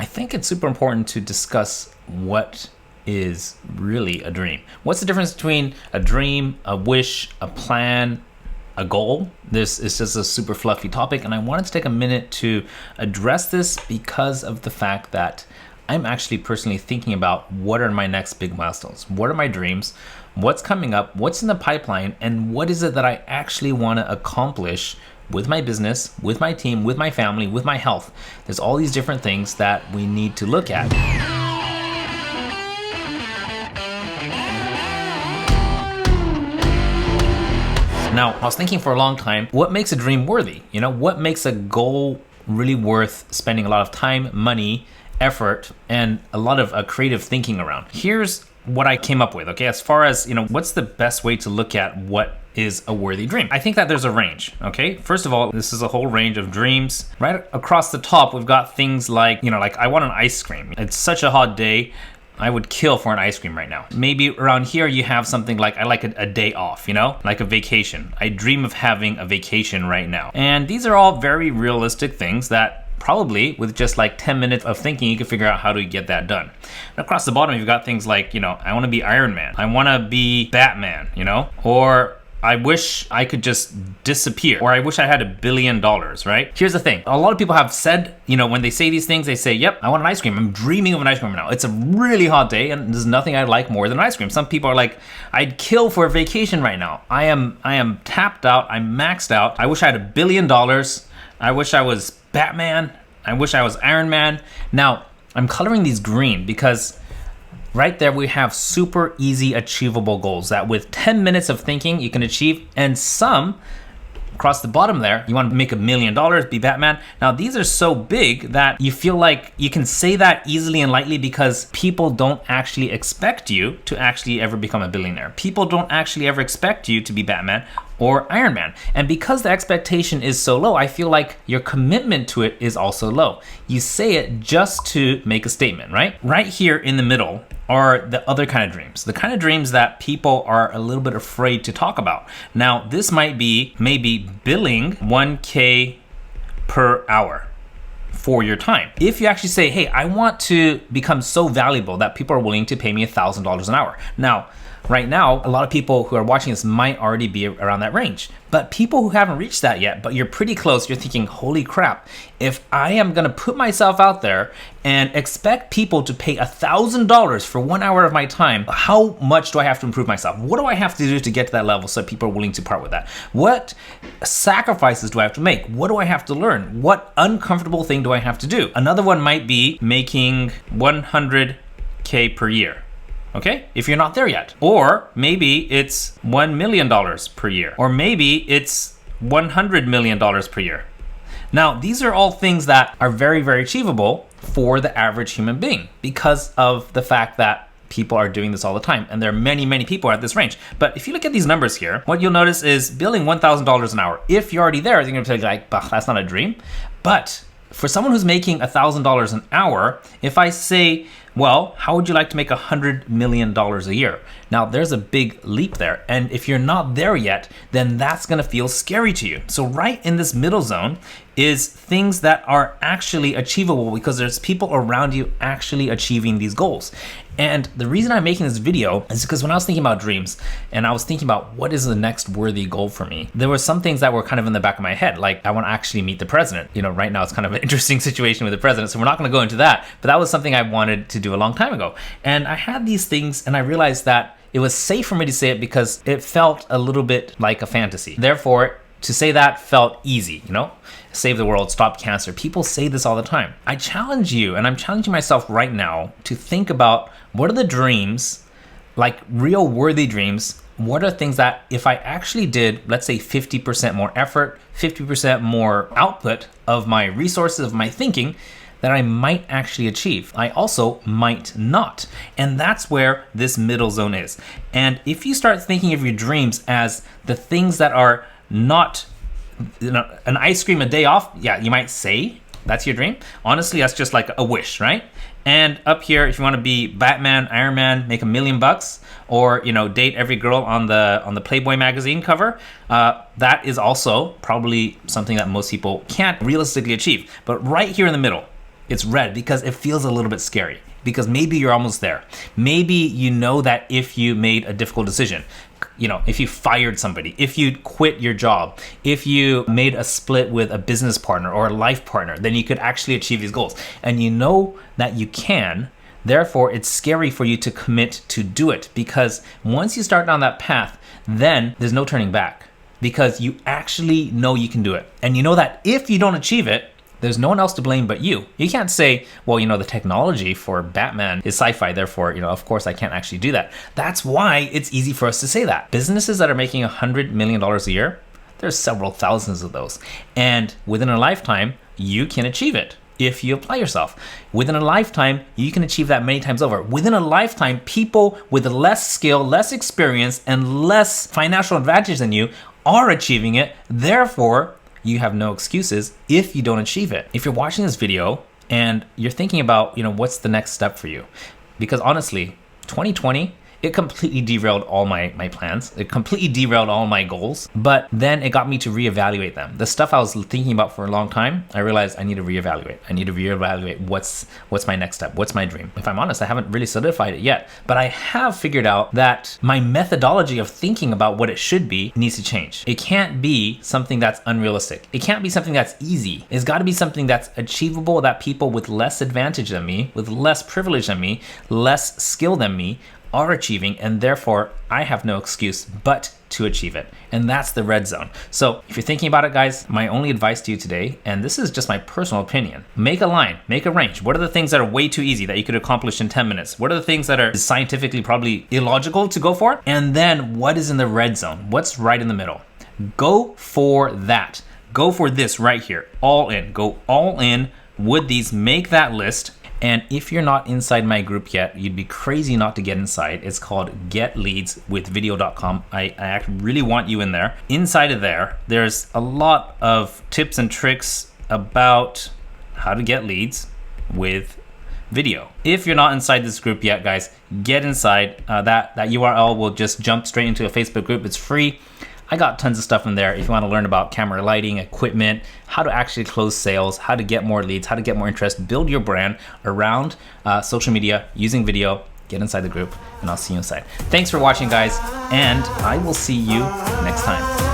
I think it's super important to discuss what is really a dream. What's the difference between a dream, a wish, a plan, a goal? This is just a super fluffy topic, and I wanted to take a minute to address this because of the fact that I'm actually personally thinking about what are my next big milestones? What are my dreams? What's coming up? What's in the pipeline? And what is it that I actually want to accomplish with my business, with my team, with my family, with my health? There's all these different things that we need to look at. Now, I was thinking for a long time, what makes a dream worthy? You know, what makes a goal really worth spending a lot of time, money, effort, and a lot of creative thinking around? Here's what I came up with, okay? As far as, what's the best way to look at what is a worthy dream? I think that there's a range, okay? First of all, this is a whole range of dreams. Right across the top, we've got things like, like I want an ice cream. It's such a hot day. I would kill for an ice cream right now. Maybe around here you have something like, I like a day off, like a vacation. I dream of having a vacation right now. And these are all very realistic things that probably with just like 10 minutes of thinking, you can figure out how to get that done. And across the bottom, you've got things like, I want to be Iron Man. I want to be Batman, or I wish I could just disappear, or I wish I had $1 billion, right? Here's the thing. A lot of people have said, when they say these things, they say, yep, I want an ice cream. I'm dreaming of an ice cream right now. It's a really hot day and there's nothing I like more than ice cream. Some people are like, I'd kill for a vacation right now. I am tapped out. I'm maxed out. I wish I had $1 billion. I wish I was Batman. I wish I was Iron Man. Now, I'm coloring these green because right there, we have super easy achievable goals that with 10 minutes of thinking, you can achieve. And some, across the bottom there, you want to make $1 million, be Batman. Now, these are so big that you feel like you can say that easily and lightly because people don't actually expect you to actually ever become a billionaire. People don't actually ever expect you to be Batman or Iron Man. And because the expectation is so low, I feel like your commitment to it is also low. You say it just to make a statement, right? Right here in the middle are the other kind of dreams, the kind of dreams that people are a little bit afraid to talk about. Now, this might be maybe billing 1K per hour for your time. If you actually say, hey, I want to become so valuable that people are willing to pay me $1,000 an hour. Now, right now, a lot of people who are watching this might already be around that range. But people who haven't reached that yet, but you're pretty close, you're thinking, holy crap, if I am gonna put myself out there and expect people to pay $1,000 for 1 hour of my time, how much do I have to improve myself? What do I have to do to get to that level so people are willing to part with that? What sacrifices do I have to make? What do I have to learn? What uncomfortable thing do I have to do? Another one might be making 100K per year. Okay, if you're not there yet. Or maybe it's $1 million per year. Or maybe it's $100 million per year. Now, these are all things that are very, very achievable for the average human being because of the fact that people are doing this all the time. And there are many, many people at this range. But if you look at these numbers here, what you'll notice is billing $1,000 an hour. If you're already there, you're gonna be like, bah, that's not a dream. But for someone who's making $1,000 an hour, if I say, well, how would you like to make $100 million a year? Now, there's a big leap there. And if you're not there yet, then that's gonna feel scary to you. So right in this middle zone is things that are actually achievable because there's people around you actually achieving these goals. And the reason I'm making this video is because when I was thinking about dreams and I was thinking about what is the next worthy goal for me, there were some things that were kind of in the back of my head. Like I want to actually meet the president. Right now it's kind of an interesting situation with the president, so we're not going to go into that. But that was something I wanted to do a long time ago. And I had these things and I realized that it was safe for me to say it because it felt a little bit like a fantasy. Therefore, to say that felt easy, Save the world, stop cancer. People say this all the time. I challenge you, and I'm challenging myself right now to think about what are the dreams, like real worthy dreams, what are things that if I actually did, let's say 50% more effort, 50% more output of my resources, of my thinking, that I might actually achieve. I also might not. And that's where this middle zone is. And if you start thinking of your dreams as the things that are not an ice cream a day off, yeah, you might say that's your dream. Honestly, that's just like a wish, right? And up here, if you want to be Batman, Iron Man, make $1 million, or date every girl on the Playboy magazine cover, that is also probably something that most people can't realistically achieve. But right here in the middle, It's red because it feels a little bit scary, because maybe you're almost there. Maybe you know that if you made a difficult decision, if you fired somebody, if you quit your job, if you made a split with a business partner or a life partner, then you could actually achieve these goals. And you know that you can. Therefore, it's scary for you to commit to do it, because once you start down that path, then there's no turning back, because you actually know you can do it. And you know that if you don't achieve it, there's no one else to blame but you. You can't say, well, the technology for Batman is sci-fi, therefore, of course I can't actually do that. That's why it's easy for us to say that. Businesses that are making $100 million a year, there's several thousands of those. And within a lifetime, you can achieve it if you apply yourself. Within a lifetime, you can achieve that many times over. Within a lifetime, people with less skill, less experience, and less financial advantage than you are achieving it. Therefore, you have no excuses if you don't achieve it. If you're watching this video and you're thinking about, what's the next step for you? Because honestly, 2020, it completely derailed all my plans. It completely derailed all my goals. But then it got me to reevaluate them. The stuff I was thinking about for a long time, I realized I need to reevaluate. I need to reevaluate what's my next step, what's my dream. If I'm honest, I haven't really solidified it yet. But I have figured out that my methodology of thinking about what it should be needs to change. It can't be something that's unrealistic. It can't be something that's easy. It's got to be something that's achievable, that people with less advantage than me, with less privilege than me, less skill than me, are achieving, and therefore I have no excuse but to achieve it. And that's the red zone. So if you're thinking about it, guys, my only advice to you today, and this is just my personal opinion, make a line, make a range. What are the things that are way too easy that you could accomplish in 10 minutes? What are the things that are scientifically probably illogical to go for? And then what is in the red zone? What's right in the middle? Go for that. Go for this right here. All in. Go all in with these. Make that list. And if you're not inside my group yet, you'd be crazy not to get inside. It's called getleadswithvideo.com. I really want you in there. Inside of there, there's a lot of tips and tricks about how to get leads with video. If you're not inside this group yet, guys, get inside. That URL will just jump straight into a Facebook group. It's free. I got tons of stuff in there if you want to learn about camera lighting, equipment, how to actually close sales, how to get more leads, how to get more interest, build your brand around social media using video. Get inside the group, and I'll see you inside. Thanks for watching, guys, and I will see you next time.